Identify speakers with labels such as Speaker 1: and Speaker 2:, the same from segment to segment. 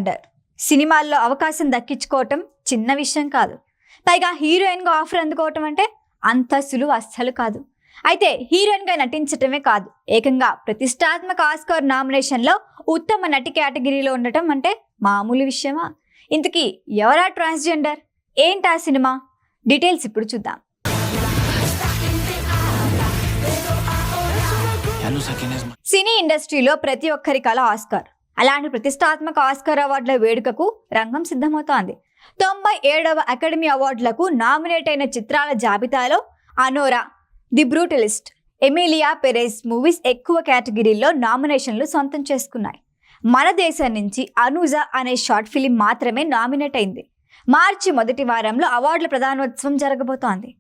Speaker 1: Transgender సినిమాల్లో అవకాశం దక్కించుకోవటం చిన్న విషయం కాదు. పైగా హీరోయిన్గా ఆఫర్ అందుకోవటం అంటే అంత సులువు అస్సలు కాదు. అయితే హీరోయిన్గా నటించటమే కాదు, ఏకంగా ప్రతిష్టాత్మక ఆస్కార్ నామినేషన్లో ఉత్తమ నటి కేటగిరీలో ఉండటం అంటే మామూలు విషయమా? ఇంతకీ ఎవరా ట్రాన్స్జెండర్, ఏంటా సినిమా, డీటెయిల్స్ ఇప్పుడు చూద్దాం. సినీ ఇండస్ట్రీలో ప్రతి ఒక్కరి కళ ఆస్కార్. అలాంటి ప్రతిష్టాత్మక ఆస్కార్ అవార్డుల వేడుకకు రంగం సిద్ధమవుతోంది. 97వ అకాడమీ అవార్డులకు నామినేట్ అయిన చిత్రాల జాబితాలో అనోరా, the brutalist, Emilia Perez movies ఎక్కువ కేటగిరీల్లో నామినేషన్లు సొంతం చేసుకున్నాయి. మన దేశం నుంచి అనూజ అనే షార్ట్ ఫిలిం మాత్రమే నామినేట్ అయింది. మార్చి మొదటి వారంలో అవార్డుల ప్రధానోత్సవం జరగబోతోంది.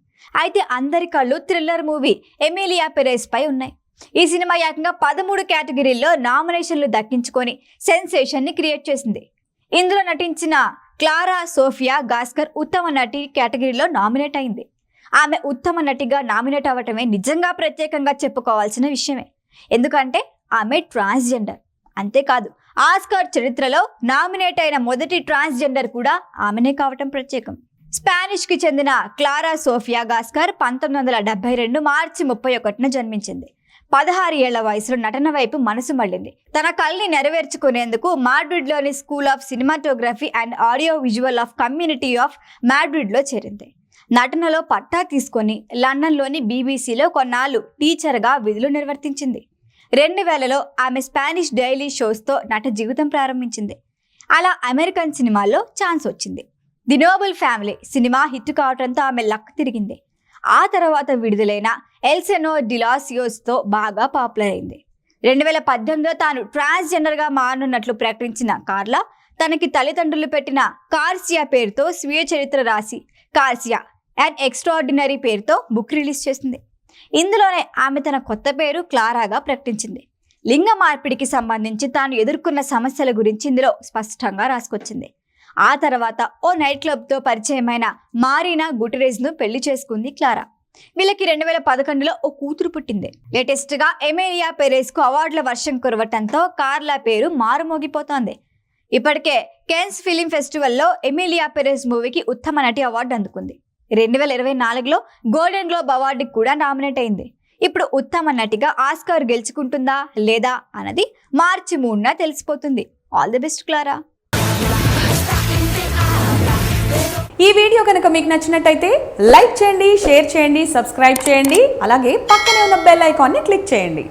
Speaker 1: అయితే అందరి కళ్ళు థ్రిల్లర్ మూవీ ఎమిలియా పెరెజ్ పై ఉన్నాయి. ఈ సినిమా ఏకంగా 13 కేటగిరీల్లో నామినేషన్లు దక్కించుకొని సెన్సేషన్ ని క్రియేట్ చేసింది. ఇందులో నటించిన క్లారా సోఫియా గాస్కర్ ఉత్తమ నటి కేటగిరీలో నామినేట్ అయింది. ఆమె ఉత్తమ నటిగా నామినేట్ అవ్వటమే నిజంగా ప్రత్యేకంగా చెప్పుకోవాల్సిన విషయమే. ఎందుకంటే ఆమె ట్రాన్స్జెండర్. అంతేకాదు, ఆస్కార్ చరిత్రలో నామినేట్ అయిన మొదటి ట్రాన్స్జెండర్ కూడా ఆమెనే కావటం ప్రత్యేకం. స్పానిష్ కి చెందిన క్లారా సోఫియా గాస్కర్ 1972 మార్చి 31న జన్మించింది. 16 ఏళ్ల వయసులో నటన వైపు మనసు మళ్ళింది. తన కళని నెరవేర్చుకునేందుకు మాడ్రిడ్లోని school of cinematography and audio visual of community of మాడ్రిడ్లో చేరింది. నటనలో పట్టా తీసుకొని లండన్లోని బీబీసీలో కొన్నాళ్ళు టీచర్గా విధులు నిర్వర్తించింది. 2000లో ఆమె స్పానిష్ డైలీ షోస్తో నట జీవితం ప్రారంభించింది. అలా అమెరికన్ సినిమాల్లో ఛాన్స్ వచ్చింది. The noble family cinema hit కావడంతో ఆమె లక్ తిరిగింది. ఆ తర్వాత విడుదలైన ఎల్ సెనోర్ డి లాస్ సియోస్తో బాగా పాపులర్ అయింది. 2018లో తాను ట్రాన్స్జెండర్గా మారనున్నట్లు ప్రకటించిన కార్లా తనకి తల్లిదండ్రులు పెట్టిన కార్సియా పేరుతో స్వీయ చరిత్ర రాసి కార్సియా అండ్ ఎక్స్ట్రాఆర్డినరీ పేరుతో బుక్ రిలీజ్ చేసింది. ఇందులోనే ఆమె తన కొత్త పేరు క్లారాగా ప్రకటించింది. లింగ మార్పిడికి సంబంధించి తాను ఎదుర్కొన్న సమస్యల గురించి ఇందులో స్పష్టంగా రాసుకొచ్చింది. ఆ తర్వాత ఓ నైట్ క్లబ్తో పరిచయమైన మారీనా గుటెరెజ్ను పెళ్లి చేసుకుంది క్లారా. వీళ్ళకి 2011లో ఓ కూతురు పుట్టింది. లేటెస్ట్గా ఎమిలియా పెరెజ్కు అవార్డుల వర్షం కురవటంతో కార్లా పేరు మారుమోగిపోతోంది. ఇప్పటికే కేన్స్ ఫిలిం ఫెస్టివల్లో ఎమిలియా పెరెజ్ మూవీకి ఉత్తమ నటి అవార్డు అందుకుంది. 2024లో గోల్డెన్ గ్లోబ్ అవార్డుకి కూడా నామినేట్ అయింది. ఇప్పుడు ఉత్తమ నటిగా ఆస్కార్ గెలుచుకుంటుందా లేదా అన్నది మార్చి 3న తెలిసిపోతుంది. All the best Clara.
Speaker 2: ఈ వీడియో కనుక మీకు నచ్చినట్టయితే లైక్ చేయండి, షేర్ చేయండి, సబ్స్క్రైబ్ చేయండి. అలాగే పక్కనే ఉన్న బెల్ ఐకాన్ని క్లిక్ చేయండి.